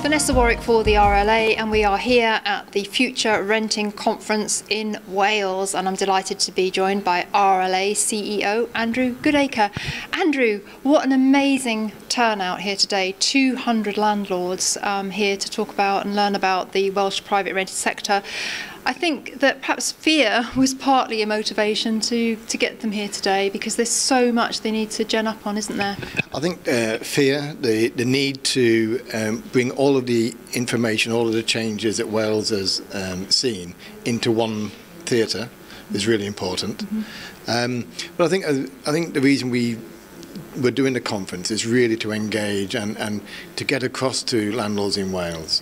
Vanessa Warwick for the RLA, and we are here at the Future Renting Conference in Wales, and I'm delighted to be joined by RLA CEO Andrew Goodacre. Andrew, what an amazing turnout here today. 200 landlords here to talk about and learn about the Welsh private rented sector. I think that perhaps fear was partly a motivation to get them here today, because there's so much they need to gen up on, isn't there? I think fear, the need to bring all of the information, all of the changes that Wales has seen into one theatre is really important. But I think the reason we're doing the conference is really to engage and to get across to landlords in Wales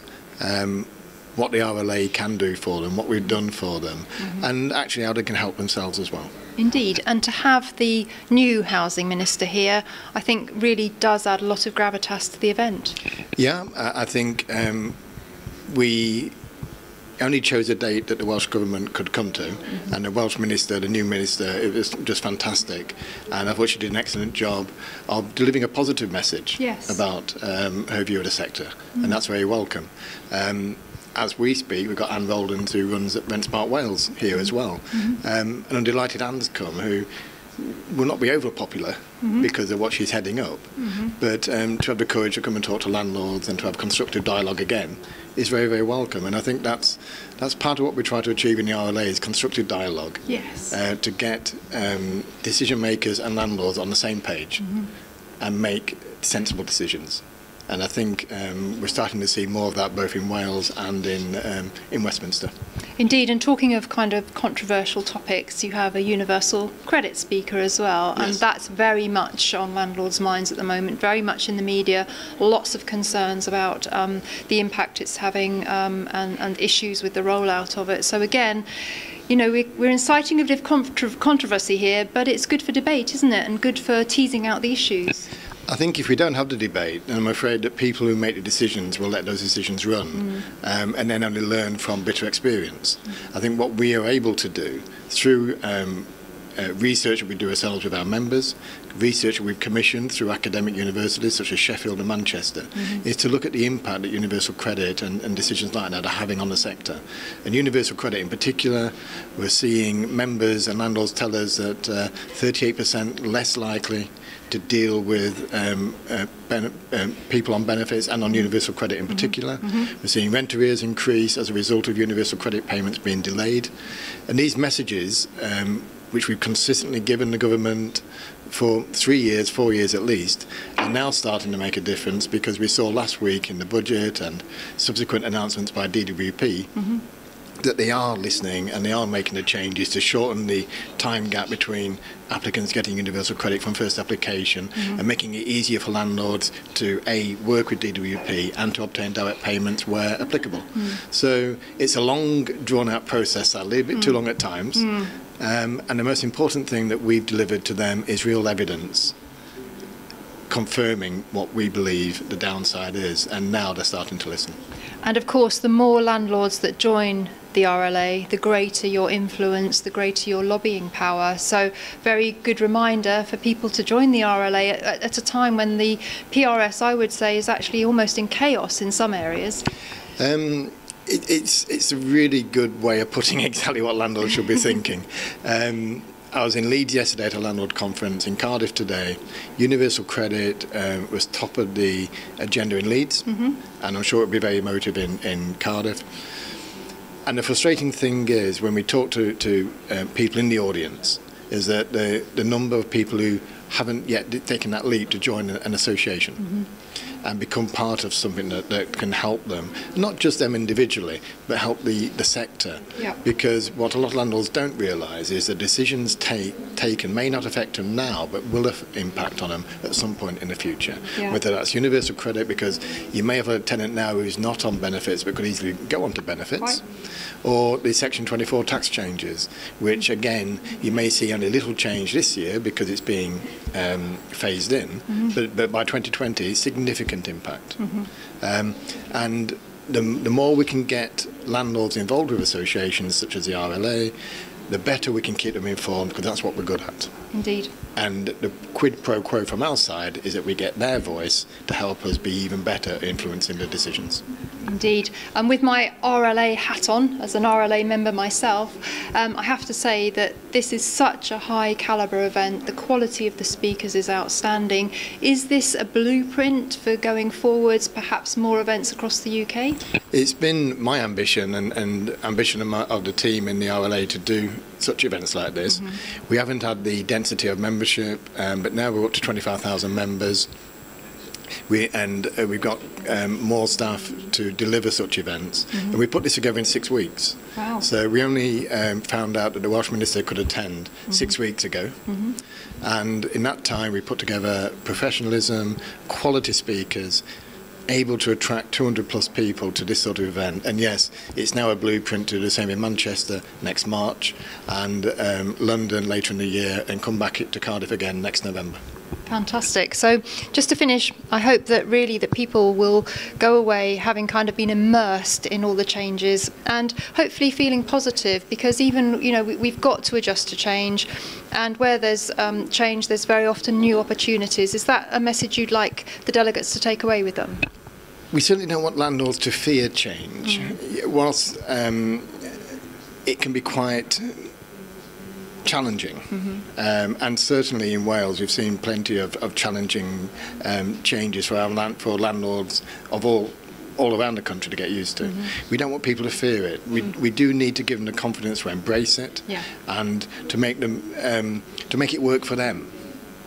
what the RLA can do for them, what we've done for them, and actually how they can help themselves as well. Indeed, and to have the new housing minister here, I think really does add a lot of gravitas to the event. Yeah, I think we only chose a date that the Welsh Government could come to, and the Welsh Minister, the new Minister, it was just fantastic, and I thought she did an excellent job of delivering a positive message about her view of the sector, and that's very welcome. As we speak, we've got Anne Roldens, who runs at Rent Smart Wales, here as well. And I'm delighted Anne's come, who will not be over popular because of what she's heading up. But to have the courage to come and talk to landlords and to have constructive dialogue again is very, very welcome. And I think that's part of what we try to achieve in the RLA, is constructive dialogue. To get decision makers and landlords on the same page and make sensible decisions. And I think we're starting to see more of that both in Wales and in Westminster. Indeed, and talking of kind of controversial topics, you have a universal credit speaker as well, and that's very much on landlords' minds at the moment, very much in the media, lots of concerns about the impact it's having and issues with the rollout of it. So again, you know, we're inciting a bit of controversy here, but it's good for debate, isn't it, and good for teasing out the issues. I think if we don't have the debate, then I'm afraid that people who make the decisions will let those decisions run and then only learn from bitter experience. I think what we are able to do through research that we do ourselves with our members, research that we've commissioned through academic universities such as Sheffield and Manchester, is to look at the impact that universal credit and decisions like that are having on the sector. And universal credit in particular, we're seeing members and landlords tell us that 38% less likely to deal with people on benefits and on universal credit in particular. We're seeing rent arrears increase as a result of universal credit payments being delayed. And these messages, which we've consistently given the government for 3 years, 4 years at least, are now starting to make a difference, because we saw last week in the budget and subsequent announcements by DWP that they are listening and they are making the changes to shorten the time gap between applicants getting universal credit from first application and making it easier for landlords to work with DWP and to obtain direct payments where applicable. So it's a long drawn out process, sadly, a bit too long at times, and the most important thing that we've delivered to them is real evidence confirming what we believe the downside is, and now they're starting to listen. And of course, the more landlords that join the RLA, the greater your influence, the greater your lobbying power. So very good reminder for people to join the RLA at a time when the PRS, I would say, is actually almost in chaos in some areas. It's a really good way of putting exactly what landlords should be thinking. I was in Leeds yesterday at a landlord conference, in Cardiff today. Universal credit was top of the agenda in Leeds, and I'm sure it will be very emotive in Cardiff. And the frustrating thing is, when we talk to people in the audience, is that the number of people who haven't yet taken that leap to join an association and become part of something that can help them, not just them individually, but help the sector. Because what a lot of landlords don't realise is that decisions taken may not affect them now, but will have impact on them at some point in the future. Whether that's universal credit, because you may have a tenant now who's not on benefits but could easily go on to benefits, or the Section 24 tax changes, which again, you may see only a little change this year because it's being phased in, but by 2020, significant impact. And the more we can get landlords involved with associations such as the RLA, the better we can keep them informed, because that's what we're good at. Indeed. And the quid pro quo from our side is that we get their voice to help us be even better influencing the decisions. Indeed. And with my RLA hat on, as an RLA member myself, I have to say that this is such a high calibre event. The quality of the speakers is outstanding. Is this a blueprint for going forwards, perhaps more events across the UK? It's been my ambition and ambition of the team in the RLA to do such events like this. We haven't had the density of membership, but now we're up to 25,000 members. We've got more staff to deliver such events, and we put this together in 6 weeks. Wow. So we only found out that the Welsh Minister could attend 6 weeks ago, and in that time we put together professionalism, quality speakers, able to attract 200 plus people to this sort of event. And yes, it's now a blueprint to do the same in Manchester next March, and London later in the year, and come back to Cardiff again next November. Fantastic. So just to finish, I hope that really that people will go away having kind of been immersed in all the changes and hopefully feeling positive, because even, you know, we've got to adjust to change, and where there's change, there's very often new opportunities. Is that a message you'd like the delegates to take away with them? We certainly don't want landlords to fear change. Whilst it can be quite challenging, and certainly in Wales we've seen plenty of challenging changes for landlords of all around the country to get used to. We don't want people to fear it. We do need to give them the confidence to embrace it, and to make them to make it work for them,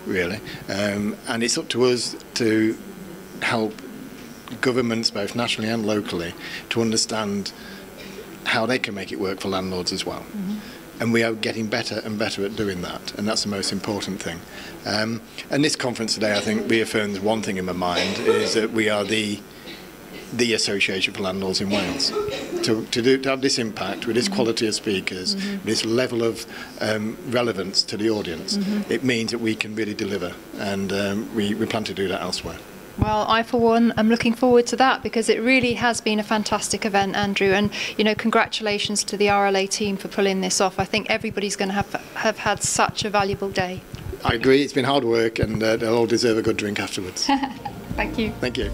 really. And it's up to us to help governments, both nationally and locally, to understand how they can make it work for landlords as well. And we are getting better and better at doing that, and that's the most important thing. And this conference today, I think, reaffirms one thing in my mind, is that we are the association for landlords in Wales. To have this impact with this quality of speakers, this level of relevance to the audience, it means that we can really deliver, and we plan to do that elsewhere. Well, I, for one, am looking forward to that, because it really has been a fantastic event, Andrew. And, you know, congratulations to the RLA team for pulling this off. I think everybody's going to have had such a valuable day. I agree. It's been hard work, and they'll all deserve a good drink afterwards. Thank you. Thank you.